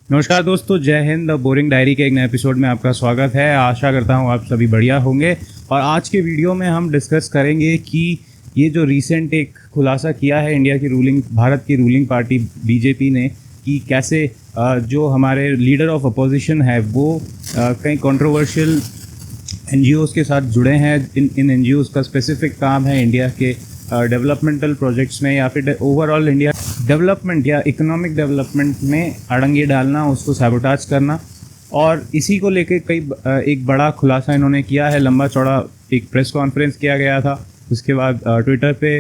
नमस्कार दोस्तों, जय हिंद। द बोरिंग डायरी के एक नए एपिसोड में आपका स्वागत है। आशा करता हूँ आप सभी बढ़िया होंगे। और आज के वीडियो में हम डिस्कस करेंगे कि ये जो रीसेंट एक खुलासा किया है इंडिया की भारत की रूलिंग पार्टी बीजेपी ने, कि कैसे जो हमारे लीडर ऑफ अपोजिशन है वो कई कंट्रोवर्शियल एनजीओज़ के साथ जुड़े हैं। इन एनजीओज़ का स्पेसिफिक काम है इंडिया के डेवलपमेंटल प्रोजेक्ट्स में या फिर ओवरऑल इंडिया डेवलपमेंट या इकोनॉमिक डेवलपमेंट में अड़ंगे डालना, उसको सैबोटाज करना। और इसी को लेके एक बड़ा खुलासा इन्होंने किया है। लंबा चौड़ा एक प्रेस कॉन्फ्रेंस किया गया था। उसके बाद ट्विटर पे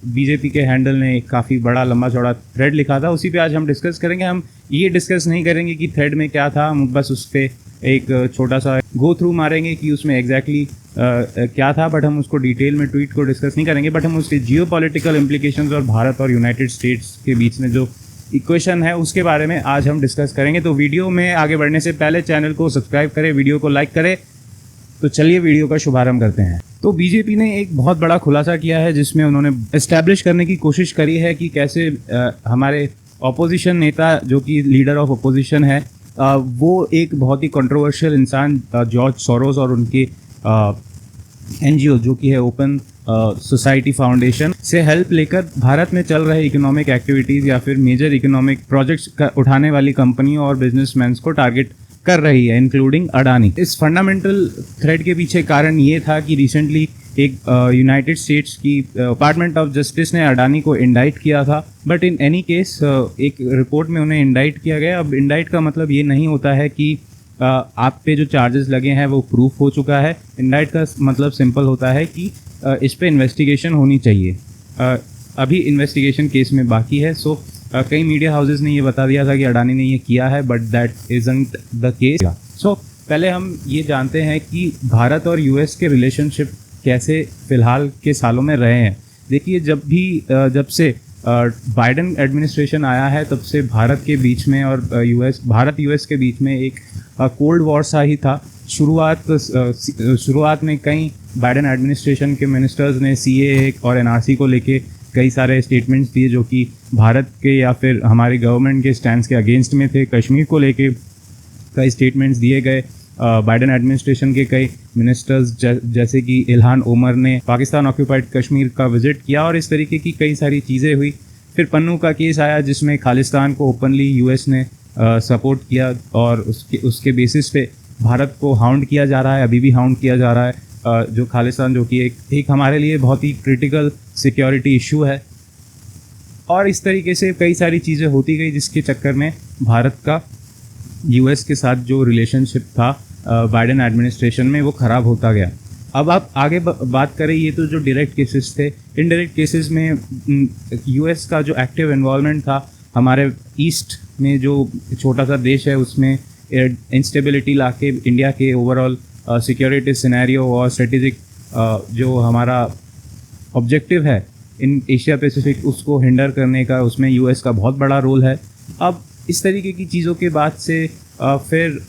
बीजेपी के हैंडल ने काफ़ी बड़ा लंबा चौड़ा थ्रेड लिखा था। उसी पे आज हम डिस्कस करेंगे। हम ये डिस्कस नहीं करेंगे कि थ्रेड में क्या था, हम बस उस पर एक छोटा सा गो थ्रू मारेंगे कि उसमें एग्जैक्टली क्या था, बट हम उसको डिटेल में ट्वीट को डिस्कस नहीं करेंगे। बट हम उसके जियोपॉलिटिकल इम्प्लीकेशंस और भारत और यूनाइटेड स्टेट्स के बीच में जो इक्वेशन है उसके बारे में आज हम डिस्कस करेंगे। तो वीडियो में आगे बढ़ने से पहले चैनल को सब्सक्राइब करें, वीडियो को लाइक करें। तो चलिए वीडियो का शुभारंभ करते हैं। तो बीजेपी ने एक बहुत बड़ा खुलासा किया है जिसमें उन्होंने एस्टैब्लिश करने की कोशिश करी है कि कैसे हमारे ऑपोजिशन नेता जो कि लीडर ऑफ अपोजिशन है वो एक बहुत ही कंट्रोवर्शियल इंसान जॉर्ज सोरोस और उनके एनजीओ जो कि है ओपन सोसाइटी फाउंडेशन से हेल्प लेकर भारत में चल रहे इकोनॉमिक एक्टिविटीज़ या फिर मेजर इकोनॉमिक प्रोजेक्ट्स का उठाने वाली कंपनियों और बिजनेसमैन को टारगेट कर रही है, इंक्लूडिंग अडानी। इस फंडामेंटल थ्रेड के पीछे कारण ये था कि रिसेंटली एक यूनाइटेड स्टेट्स की डिपार्टमेंट ऑफ जस्टिस ने अडानी को इंडाइट किया था। बट इन एनी केस एक रिपोर्ट में उन्हें इंडाइट किया गया। अब इंडाइट का मतलब ये नहीं होता है कि आप पे जो चार्जेस लगे हैं वो प्रूफ हो चुका है। इंडाइट का मतलब सिंपल होता है कि इस पे इन्वेस्टिगेशन होनी चाहिए। अभी इन्वेस्टिगेशन केस में बाकी है। सो कई मीडिया हाउसेस ने ये बता दिया था कि अडानी ने ये किया है, but that isn't the case. So पहले हम ये जानते हैं कि भारत और यूएस के रिलेशनशिप कैसे फ़िलहाल के सालों में रहे हैं। देखिए, जब से बाइडेन एडमिनिस्ट्रेशन आया है तब से भारत के बीच में और भारत यूएस के बीच में एक कोल्ड वॉर सा ही था। शुरुआत में कई बाइडेन एडमिनिस्ट्रेशन के मिनिस्टर्स ने सीएए और एनआरसी को लेके कई सारे स्टेटमेंट्स दिए जो कि भारत के या फिर हमारी गवर्नमेंट के स्टैंड के अगेंस्ट में थे। कश्मीर को लेके कई स्टेटमेंट्स दिए गए। बाइडेन एडमिनिस्ट्रेशन के कई मिनिस्टर्स जैसे कि इल्हान ओमर ने पाकिस्तान ऑक्यूपाइड कश्मीर का विजिट किया और इस तरीके की कई सारी चीज़ें हुई। फिर पन्नू का केस आया जिसमें खालिस्तान को ओपनली यूएस ने सपोर्ट किया और उसके बेसिस पे भारत को हाउंड किया जा रहा है, अभी भी हाउंड किया जा रहा है जो खालिस्तान, जो कि एक हमारे लिए बहुत ही क्रिटिकल सिक्योरिटी इशू है। और इस तरीके से कई सारी चीज़ें होती गई जिसके चक्कर में भारत का यूएस के साथ जो रिलेशनशिप था बाइडेन एडमिनिस्ट्रेशन में वो ख़राब होता गया। अब आप आगे बात करें, ये तो जो डायरेक्ट केसेस थे। इनडायरेक्ट केसेस में यूएस का जो एक्टिव इन्वॉल्वमेंट था हमारे ईस्ट में, जो छोटा सा देश है उसमें इंस्टेबिलिटी लाके इंडिया के ओवरऑल सिक्योरिटी सिनेरियो और स्ट्रेटेजिक जो हमारा ऑब्जेक्टिव है इन एशिया पैसिफिक उसको हिंडर करने का, उसमें यूएस का बहुत बड़ा रोल है। अब इस तरीके की चीज़ों के बाद से फिर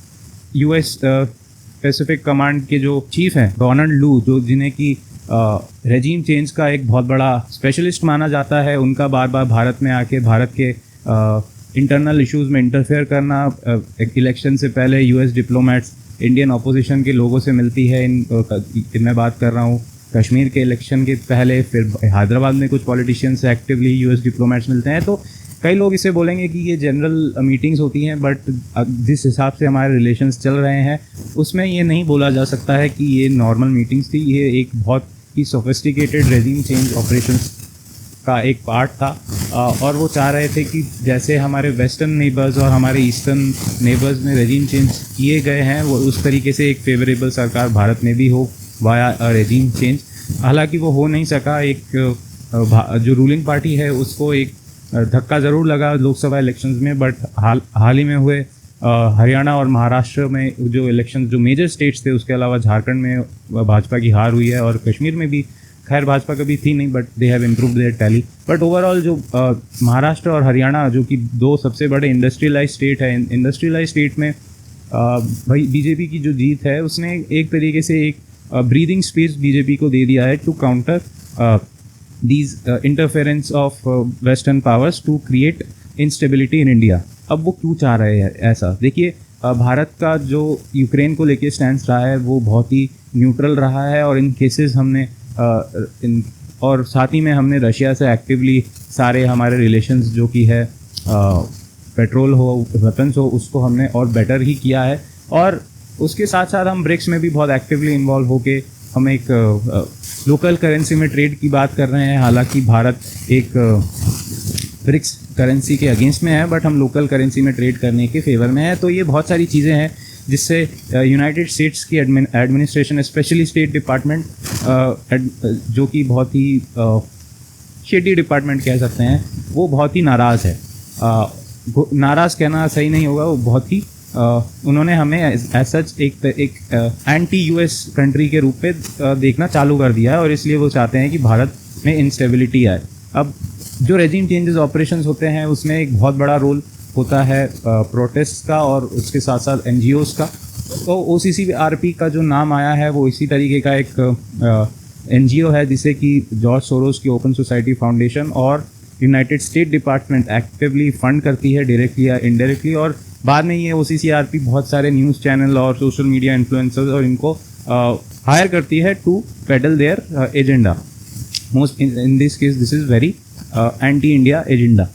यूएस पैसिफिक कमांड के जो चीफ हैं डोनाल्ड लू, जो जिन्हें कि रेजीम चेंज का एक बहुत बड़ा स्पेशलिस्ट माना जाता है, उनका बार बार भारत में आके भारत के इंटरनल इश्यूज़ में इंटरफेयर करना। इलेक्शन से पहले यूएस डिप्लोमेट्स इंडियन अपोजिशन के लोगों से मिलती है। मैं बात कर रहा हूँ कश्मीर के इलेक्शन के पहले। फिर हैदराबाद में कुछ पॉलिटिशियंस से एक्टिवली यूएस डिप्लोमेट्स मिलते हैं। तो कई लोग इसे बोलेंगे कि ये जनरल मीटिंग्स होती हैं, बट जिस हिसाब से हमारे रिलेशंस चल रहे हैं उसमें ये नहीं बोला जा सकता है कि ये नॉर्मल मीटिंग्स थी। ये एक बहुत ही सोफिस्टिकेटेड रेजिम चेंज ऑपरेशंस का एक पार्ट था। और वो चाह रहे थे कि जैसे हमारे वेस्टर्न नेबर्स और हमारे ईस्टर्न नेबर्स में रेजिम चेंज किए गए हैं, वो उस तरीके से एक फेवरेबल सरकार भारत में भी हो वाया रेजिम चेंज। हालांकि वो हो नहीं सका। एक जो रूलिंग पार्टी है उसको एक धक्का ज़रूर लगा लोकसभा इलेक्शंस में, बट हाल ही में हुए हरियाणा और महाराष्ट्र में जो इलेक्शन, जो मेजर स्टेट्स थे, उसके अलावा झारखंड में भाजपा की हार हुई है और कश्मीर में भी खैर भाजपा कभी थी नहीं, but they have improved their tally. But overall जो महाराष्ट्र और हरियाणा जो कि दो सबसे बड़े इंडस्ट्रियलाइज स्टेट है, इंडस्ट्रियलाइज स्टेट में भाई बीजेपी की जो जीत है उसने एक तरीके से एक ब्रीदिंग स्पेस बीजेपी को दे दिया है to counter these interference of Western powers to create instability in India. अब वो क्यों चाह रहे हैं ऐसा? देखिए, भारत का जो यूक्रेन को लेके स्टैंड रहा है वो बहुत ही न्यूट्रल रहा है, और इन केसेस हमने और साथ ही में हमने रशिया से एक्टिवली सारे हमारे रिलेशंस जो कि है पेट्रोल हो, वेपन्स हो, उसको हमने और बेटर ही किया है। और उसके साथ साथ हम ब्रिक्स में भी बहुत एक्टिवली इन्वॉल्व होके हम एक लोकल करेंसी में ट्रेड की बात कर रहे हैं। हालांकि भारत एक ब्रिक्स करेंसी के अगेंस्ट में है, बट हम लोकल करेंसी में ट्रेड करने के फेवर में है। तो ये बहुत सारी चीज़ें हैं जिससे यूनाइटेड स्टेट्स की एडमिनिस्ट्रेशन, स्पेशली स्टेट डिपार्टमेंट, जो कि बहुत ही शेडी डिपार्टमेंट कह सकते हैं, वो बहुत ही नाराज़ है। नाराज़ कहना सही नहीं होगा, वो बहुत ही उन्होंने हमें एज सच एक एंटी यूएस कंट्री के रूप में देखना चालू कर दिया है, और इसलिए वो चाहते हैं कि भारत में इंस्टेबिलिटी आए। अब जो रेजिम चेंजेस ऑपरेशंस होते हैं उसमें एक बहुत बड़ा रोल होता है प्रोटेस्ट का, और उसके साथ साथ एनजीओज का। तो OCCRP का जो नाम आया है वो इसी तरीके का एक एनजीओ है जिसे कि जॉर्ज सोरोस की ओपन सोसाइटी फाउंडेशन और United state department actively fund करती है, डायरेक्टली या इनडायरेक्टली। और बाद में ये OCCRP बहुत सारे न्यूज़ चैनल और सोशल मीडिया इन्फ्लुएंसर्स और इनको हायर करती है to pedal their agenda. Most in this case this is very anti India agenda.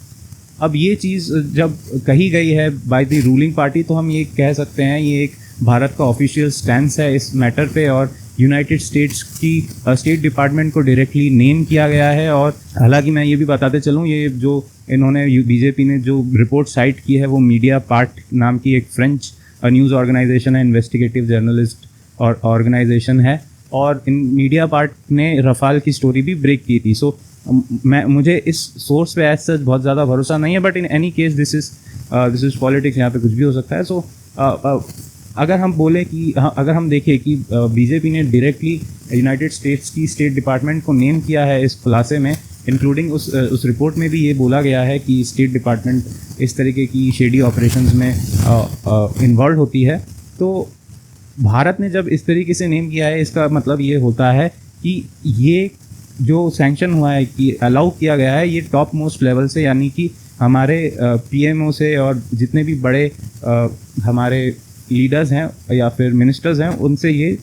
अब ये चीज़ जब कही गई है बाय द रूलिंग पार्टी, तो हम ये कह सकते हैं ये एक भारत का ऑफिशियल स्टैंस है इस मैटर पे, और यूनाइटेड स्टेट्स की स्टेट डिपार्टमेंट को डायरेक्टली नेम किया गया है। और हालांकि मैं ये भी बताते चलूँ, ये जो इन्होंने बीजेपी ने जो रिपोर्ट साइट की है वो मीडिया पार्ट नाम की एक फ्रेंच न्यूज़ ऑर्गेनाइजेशन है, इन्वेस्टिगेटिव जर्नलिस्ट और ऑर्गेनाइजेशन है, और इन मीडिया पार्ट ने रफाल की स्टोरी भी ब्रेक की थी। सो मुझे इस सोर्स पे एज सच बहुत ज़्यादा भरोसा नहीं है, but in any case this is politics, यहाँ पे कुछ भी हो सकता है। सो अगर हम बोले कि अगर हम देखें कि बीजेपी ने डायरेक्टली यूनाइटेड स्टेट्स की स्टेट डिपार्टमेंट को नेम किया है इस खुलासे में, इंक्लूडिंग उस रिपोर्ट में भी ये बोला गया है कि स्टेट डिपार्टमेंट इस तरीके की शेडी ऑपरेशंस में इन्वॉल्व होती है। तो भारत ने जब इस तरीके से नेम किया है, इसका मतलब ये होता है कि ये जो सैंक्शन हुआ है, कि अलाउ किया गया है, ये टॉप मोस्ट लेवल से, यानी कि हमारे PMO से और जितने भी बड़े हमारे लीडर्स हैं या फिर मिनिस्टर्स हैं, उनसे ये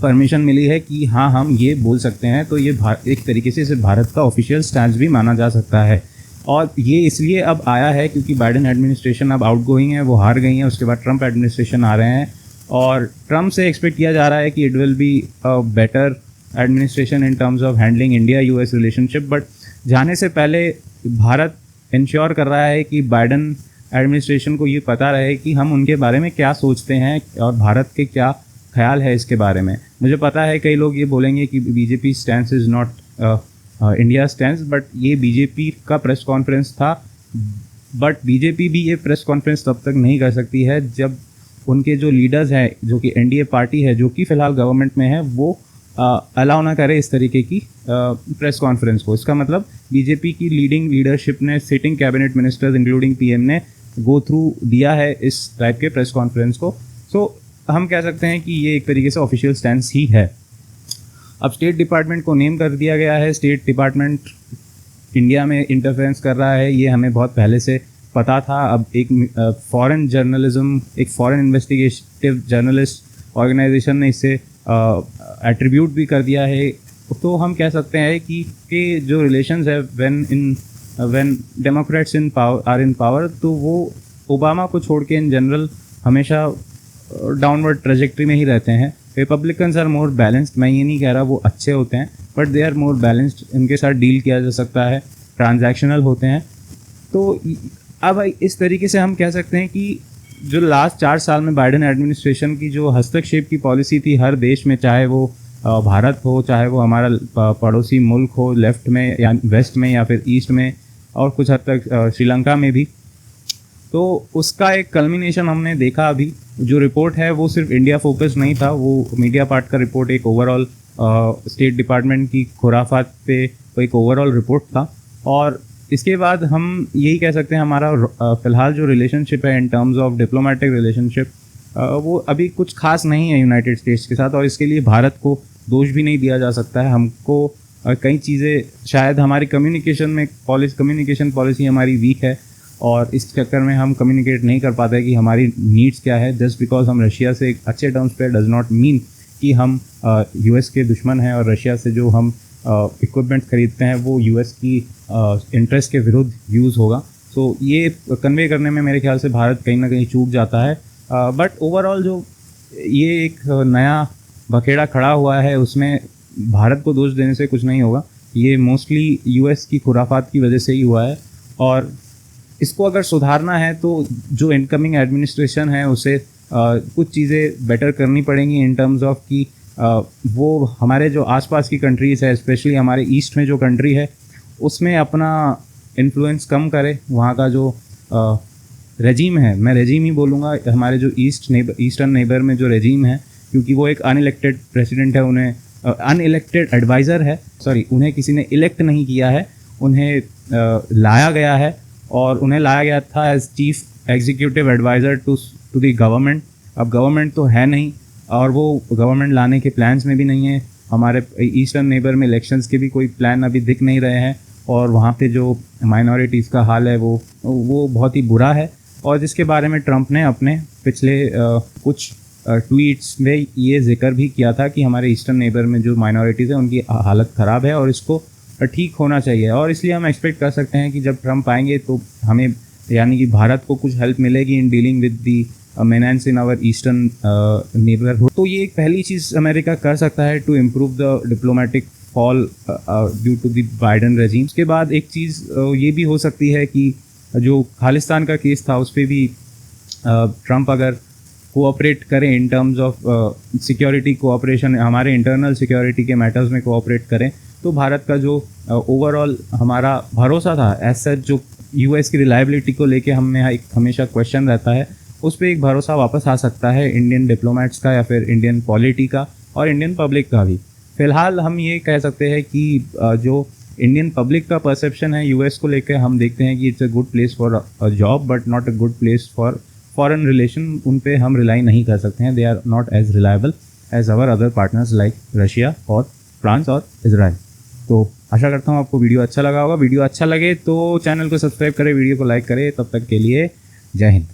परमिशन मिली है कि हाँ हम ये बोल सकते हैं। तो ये एक तरीके से इसे भारत का ऑफिशियल स्टैंड भी माना जा सकता है। और ये इसलिए अब आया है क्योंकि बाइडेन एडमिनिस्ट्रेशन अब आउटगोइंग है, वो हार गई हैं, उसके बाद ट्रंप एडमिनिस्ट्रेशन आ रहे हैं, और ट्रंप से एक्सपेक्ट किया जा रहा है कि it will be a better administration in terms of handling India US relationship. But जाने से पहले भारत इंश्योर कर रहा है कि बाइडेन एडमिनिस्ट्रेशन को ये पता रहे कि हम उनके बारे में क्या सोचते हैं और भारत के क्या ख्याल है इसके बारे में। मुझे पता है कई लोग ये बोलेंगे कि BJP stance is not India stance, but ये बीजेपी का प्रेस कॉन्फ्रेंस था। बट बीजेपी भी ये प्रेस कॉन्फ्रेंस तब तक नहीं कर सकती है जब उनके जो लीडर्स हैं, जो कि NDA पार्टी है, जो कि फ़िलहाल गवर्नमेंट में है, वो अलाउ ना करे इस तरीके की प्रेस कॉन्फ्रेंस को। इसका मतलब बीजेपी की लीडरशिप ने, sitting cabinet ministers including PM ने गो थ्रू दिया है इस टाइप के प्रेस कॉन्फ्रेंस को। सो हम कह सकते हैं कि ये एक तरीके से ऑफिशियल स्टैंस ही है। अब स्टेट डिपार्टमेंट को नेम कर दिया गया है। स्टेट डिपार्टमेंट इंडिया में इंटरफेरेंस कर रहा है, ये हमें बहुत पहले से पता था। अब एक फॉरेन जर्नलिज्म, एक फॉरेन इन्वेस्टिगेटिव जर्नलिस्ट ऑर्गेनाइजेशन ने इसे एट्रीब्यूट भी कर दिया है। तो हम कह सकते हैं कि जो रिलेशंस है when Democrats are in power, तो वो ओबामा को छोड़ के इन जनरल हमेशा डाउनवर्ड ट्रेजेक्ट्री में ही रहते हैं। Republicans are more balanced. मैं ये नहीं कह रहा वो अच्छे होते हैं, but they are more balanced. इनके साथ डील किया जा सकता है, ट्रांजैक्शनल होते हैं। तो अब इस तरीके से हम कह सकते हैं कि जो लास्ट 4 साल में बाइडेन एडमिनिस्ट्रेशन की जो हस्तक्षेप की पॉलिसी थी हर देश में, चाहे वो भारत हो, चाहे वो हमारा पड़ोसी मुल्क हो, लेफ्ट में या वेस्ट में या फिर ईस्ट में, और कुछ हद तक श्रीलंका में भी, तो उसका एक कल्मिनेशन हमने देखा। अभी जो रिपोर्ट है वो सिर्फ इंडिया फोकस नहीं था, वो मीडिया पार्ट का रिपोर्ट एक ओवरऑल स्टेट डिपार्टमेंट की खुराफात पे एक ओवरऑल रिपोर्ट था। और इसके बाद हम यही कह सकते हैं हमारा फ़िलहाल जो रिलेशनशिप है in terms of diplomatic relationship, वो अभी कुछ खास नहीं है यूनाइटेड स्टेट्स के साथ। और इसके लिए भारत को दोष भी नहीं दिया जा सकता है। हमको कई चीज़ें, शायद हमारी कम्युनिकेशन पॉलिसी हमारी वीक है, और इस चक्कर में हम कम्युनिकेट नहीं कर पाते कि हमारी नीड्स क्या है। जस्ट बिकॉज हम रशिया से एक अच्छे टर्म्स पे डज नॉट मीन कि हम यूएस के दुश्मन हैं, और रशिया से जो हम इक्विपमेंट खरीदते हैं वो यूएस की इंटरेस्ट के विरुद्ध यूज़ होगा। सो ये कन्वे करने में मेरे ख्याल से भारत कहीं ना कहीं चूक जाता है। बट ओवरऑल जो ये एक नया बखेड़ा खड़ा हुआ है उसमें भारत को दोष देने से कुछ नहीं होगा। ये मोस्टली यूएस की खुराफात की वजह से ही हुआ है, और इसको अगर सुधारना है तो जो इनकमिंग एडमिनिस्ट्रेशन है उसे कुछ चीज़ें बेटर करनी पड़ेंगी इन टर्म्स ऑफ कि वो हमारे जो आसपास की कंट्रीज़ है, स्पेशली हमारे ईस्ट में जो कंट्री है उसमें अपना इन्फ्लुएंस कम करे। वहाँ का जो रेजीम है, मैं रेजीम ही बोलूँगा, हमारे जो ईस्टर्न नेबर में जो रेजीम है, क्योंकि वो एक अनइलेक्टेड प्रेसिडेंट है, उन्हें अनइलेक्टेड एडवाइज़र है, सॉरी, उन्हें किसी ने इलेक्ट नहीं किया है, उन्हें लाया गया है, और उन्हें लाया गया था as chief executive adviser to the government. अब गवर्नमेंट तो है नहीं, और वो गवर्नमेंट लाने के प्लान्स में भी नहीं है। हमारे ईस्टर्न नेबर में इलेक्शंस के भी कोई प्लान अभी दिख नहीं रहे हैं, और वहाँ पे जो माइनॉरिटीज़ का हाल है वो बहुत ही बुरा है, और जिसके बारे में ट्रंप ने अपने पिछले कुछ ट्वीट्स में ये जिक्र भी किया था कि हमारे ईस्टर्न नेबर में जो माइनॉरिटीज़ है उनकी हालत ख़राब है और इसको ठीक होना चाहिए। और इसलिए हम एक्सपेक्ट कर सकते हैं कि जब ट्रंप आएंगे तो हमें, यानी कि भारत को, कुछ हेल्प मिलेगी in dealing with the menace in our eastern neighbourhood. तो ये एक पहली चीज़ अमेरिका कर सकता है to improve the diplomatic fall due to the Biden regime. उसके बाद एक चीज़ ये भी हो सकती है कि जो खालिस्तान का केस था उस पर भी ट्रंप अगर कोऑपरेट करें in terms of security cooperation, हमारे इंटरनल सिक्योरिटी के मैटर्स में कोऑपरेट करें, तो भारत का जो ओवरऑल हमारा भरोसा था एज सच, जो यूएस की रिलायबिलिटी को लेके हमें एक हमेशा क्वेश्चन रहता है, उस पर एक भरोसा वापस आ सकता है इंडियन डिप्लोमेट्स का, या फिर इंडियन पॉलिटी का, और इंडियन पब्लिक का भी। फ़िलहाल हम ये कह सकते हैं कि जो इंडियन पब्लिक का परसेप्शन है यूएस को लेकर, हम देखते हैं कि it's a good place for a job but not a good place for foreign relation. उन पे हम रिलाई नहीं कर सकते हैं। They are not as reliable as our other partners like Russia और फ्रांस और इजराइल। तो आशा करता हूँ आपको वीडियो अच्छा लगा होगा। वीडियो अच्छा लगे तो चैनल को सब्सक्राइब करें, वीडियो को लाइक करें। तब तक के लिए जय हिंद।